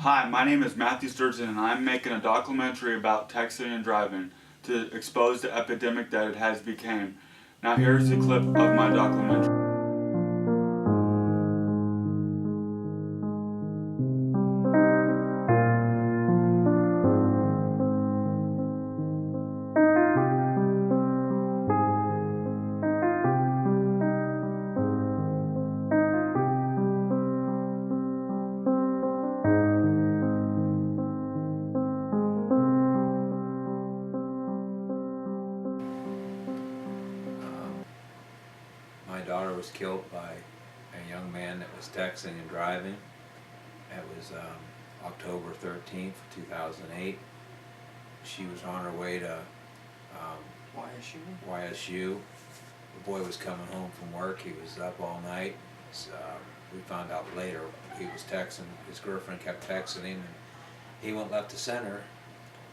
Hi, my name is Matthew Sturgeon and I'm making a documentary about texting and driving to expose the epidemic that it has become. Now here's the clip of my documentary. My daughter was killed by a young man that was texting and driving. It was October 13th, 2008. She was on her way to YSU. The boy was coming home from work. He was up all night. We found out later he was texting. His girlfriend kept texting him, and he went left to center.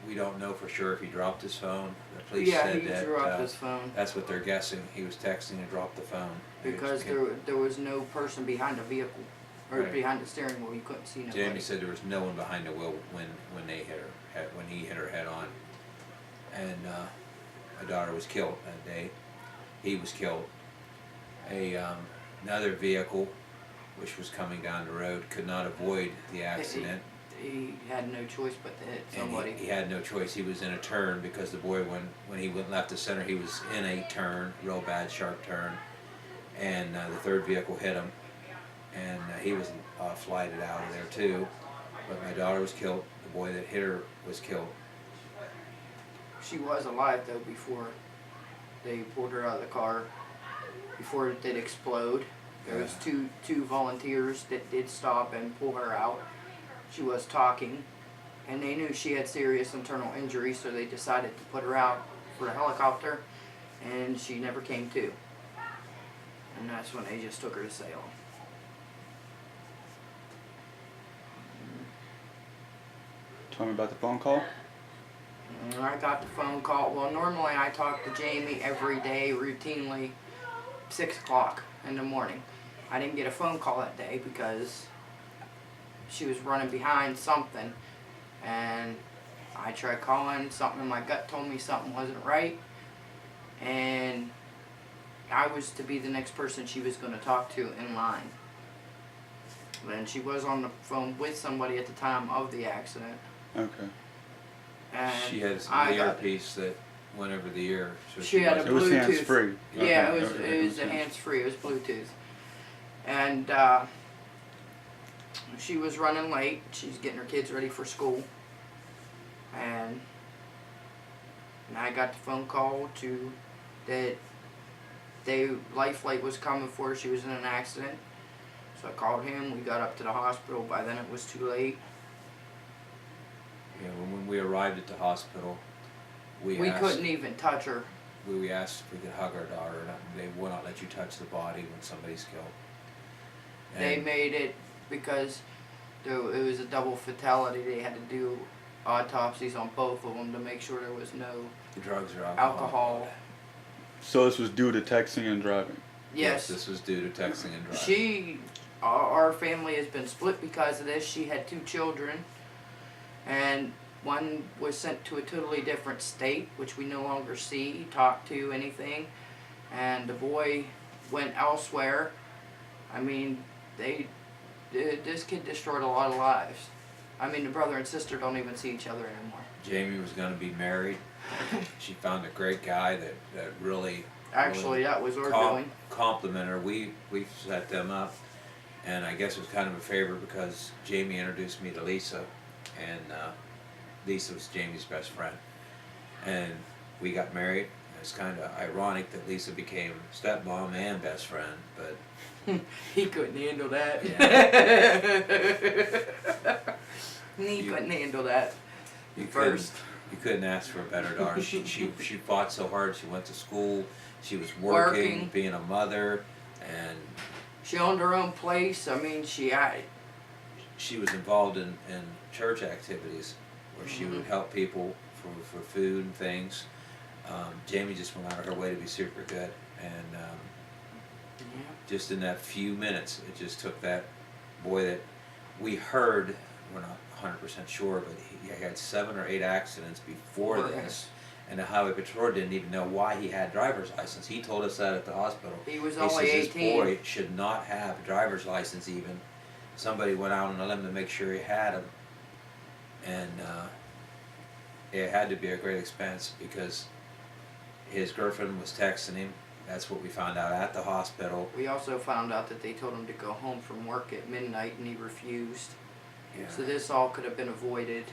We don't know for sure if he dropped his phone. The police said he that dropped his phone that's what they're guessing. He was texting and dropped the phone. because there was no person behind the vehicle or Right. behind the steering wheel. You couldn't see nobody. Jamie said there was no one behind the wheel when they hit her when he hit her head on, and my daughter was killed that day. He was killed. Another vehicle, which was coming down the road, could not avoid the accident. He had no choice but to hit somebody. And he had no choice. He was in a turn because the boy, when he went left to center, he was in a turn, real bad sharp turn, and the third vehicle hit him, and he was flighted out of there too. But my daughter was killed. The boy that hit her was killed. She was alive though before they pulled her out of the car. Before it did explode, there was two volunteers that did stop and pull her out. She was talking, and they knew she had serious internal injury, so they decided to put her out for the helicopter, and she never came to. And that's when they just took her to Salem. Tell me about the phone call. And I got the phone call. Well, normally I talk to Jamie every day, routinely, 6 o'clock in the morning. I didn't get a phone call that day because she was running behind something, and I tried calling. Something in my gut told me something wasn't right, and I was to be the next person she was going to talk to in line. And she was on the phone with somebody at the time of the accident. Okay. And She had I the got- earpiece that went over the ear. So She had a It was Bluetooth. hands free. Yeah, it was a hands-free. It was Bluetooth, and she was running late. She's getting her kids ready for school, and I got the phone call that Life Flight was coming for her. She was in an accident, so I called him. We got up to the hospital. By then it was too late. Yeah, when we arrived at the hospital, we couldn't even touch her. We asked if we could hug our daughter, and they will not let you touch the body when somebody's killed. They And made it because it was a double fatality. They had to do autopsies on both of them to make sure there was no the drugs or alcohol. So this was due to texting and driving. Yes, This was due to texting and driving. Our family has been split because of this. She had 2 children, and one was sent to a totally different state, which we no longer see, talk to, anything. And the boy went elsewhere. I mean, this kid destroyed a lot of lives. I mean, the brother and sister don't even see each other anymore. Jamie was going to be married. She found a great guy that really Actually, that was our doing. complimented her. We set them up, and I guess it was kind of a favor because Jamie introduced me to Lisa, and Lisa was Jamie's best friend, and we got married. It's kind of ironic that Lisa became stepmom and best friend, but He couldn't handle that. He couldn't handle that. First. You couldn't ask for a better daughter. She fought so hard. She went to school. She was working. Being a mother, and She owned her own place. I mean, she was involved in church activities where she would help people for food and things. Jamie just went out of her way to be super good, and just in that few minutes, it just took that boy that we heard, we're not 100% sure, but he had 7 or 8 accidents before Before this. And the highway patrol didn't even know why he had driver's license. He told us that at the hospital. He was He only says 18. this boy should not have a driver's license even. Somebody went out on a limb to make sure he had him. And it had to be a great expense because his girlfriend was texting him. That's what we found out at the hospital. We also found out that they told him to go home from work at midnight and he refused. Yeah. So this all could have been avoided.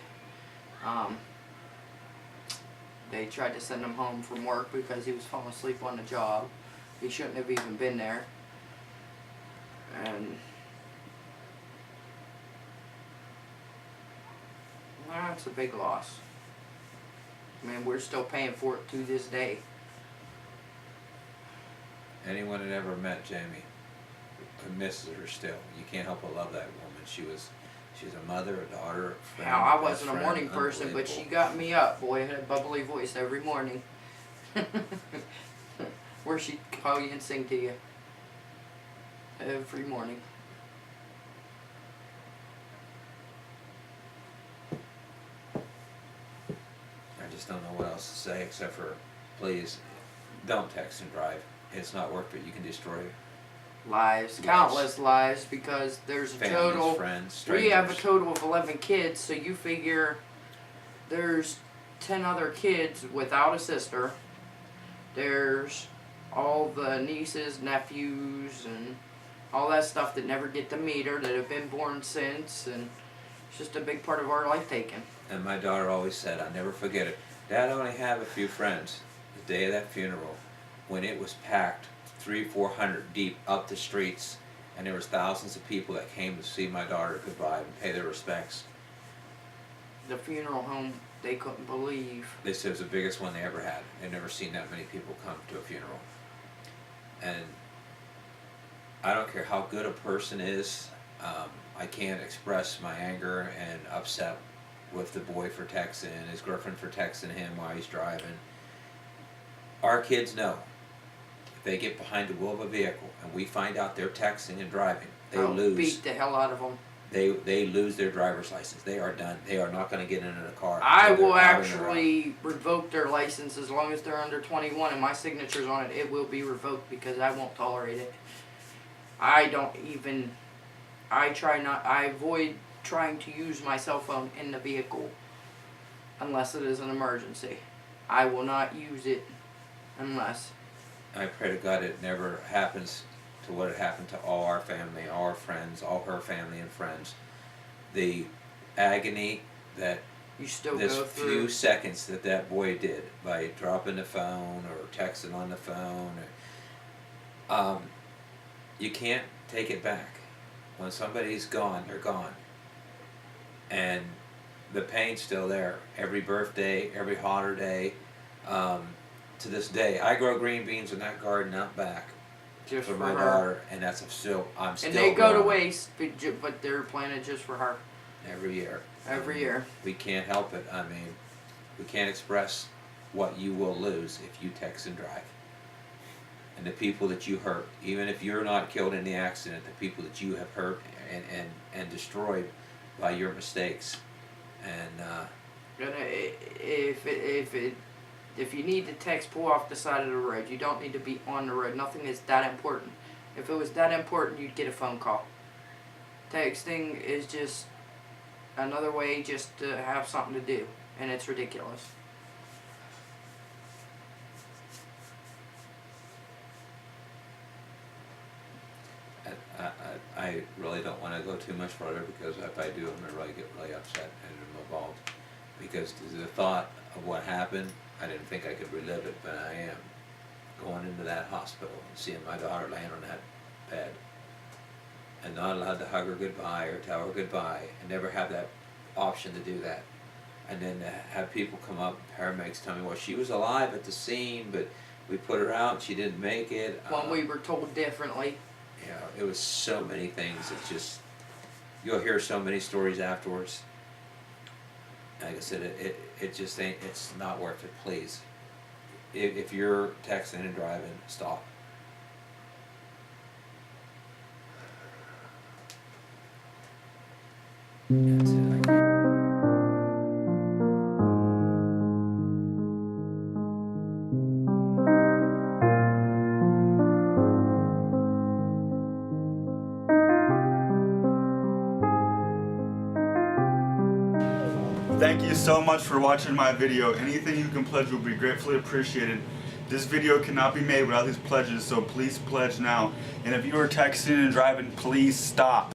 They tried to send him home from work because he was falling asleep on the job. He shouldn't have even been there. And that's a big loss. I mean, we're still paying for it to this day. Anyone that ever met Jamie misses her still. You can't help but love that woman. She was a mother, a daughter, a friend. Now, I best wasn't a friend, morning person, but she unbelievable. got me up. Boy, I had a bubbly voice every morning. Where she'd call you and sing to you. Every morning. I just don't know what else to say except for, please, don't text and drive. It's not worth it. You can destroy Lives, Yes. countless lives, because there's a families, total. friends, strangers. We have a total of 11 kids, so you figure there's 10 other kids without a sister. There's all the nieces, nephews, and all that stuff that never get to meet her, that have been born since, and it's just a big part of our life taken. And my daughter always said, I never forget it, Dad, I only have a few friends. The day of that funeral, when it was packed 300-400 deep up the streets, and there was thousands of people that came to see my daughter goodbye and pay their respects. The funeral home, they couldn't believe. They said it was the biggest one they ever had. They'd never seen that many people come to a funeral. And I don't care how good a person is, I can't express my anger and upset with the boy for texting, his girlfriend for texting him while he's driving. Our kids know. If they get behind the wheel of a vehicle and we find out they're texting and driving, they I'll lose. beat the hell out of them. They lose their driver's license. They are done. They are not going to get into the car. I until will they're out in the road. actually revoke their license as long as they're under 21 and my signature's on it. It will be revoked because I won't tolerate it. I avoid trying to use my cell phone in the vehicle unless it is an emergency. I will not use it unless. I pray to God it never happens to what had happened to all our family, all our friends, all her family and friends. The agony that You still this go few through. seconds that boy did by dropping the phone or texting on the phone, you can't take it back. When somebody's gone, they're gone. And the pain's still there. Every birthday, every holiday, to this day. I grow green beans in that garden out back Just for for my her. daughter, and I'm still And they go to growing waste, but they're planted just for her. every year. Every year. We can't help it. I mean, we can't express what you will lose if you text and drive. And the people that you hurt, even if you're not killed in the accident, the people that you have hurt and destroyed by your mistakes. And If you need to text, pull off the side of the road. You don't need to be on the road. Nothing is that important. If it was that important, you'd get a phone call. Texting is just another way just to have something to do, and it's ridiculous. I really don't want to go too much further because if I do, I'm going to really get really upset and involved. Because the thought of what happened, I didn't think I could relive it, but I am. Going into that hospital and seeing my daughter laying on that bed and not allowed to hug her goodbye or tell her goodbye and never have that option to do that. And then to have people come up, paramedics tell me, well, she was alive at the scene, but we put her out and she didn't make it. When we were told differently. You know, it was so many things. It's just, you'll hear so many stories afterwards. Like I said, it just ain't, it's not worth it, please. If you're texting and driving, stop. That's it. thank you so much for watching my video. Anything you can pledge will be gratefully appreciated. This video cannot be made without these pledges, so please pledge now. And if you are texting and driving, please stop.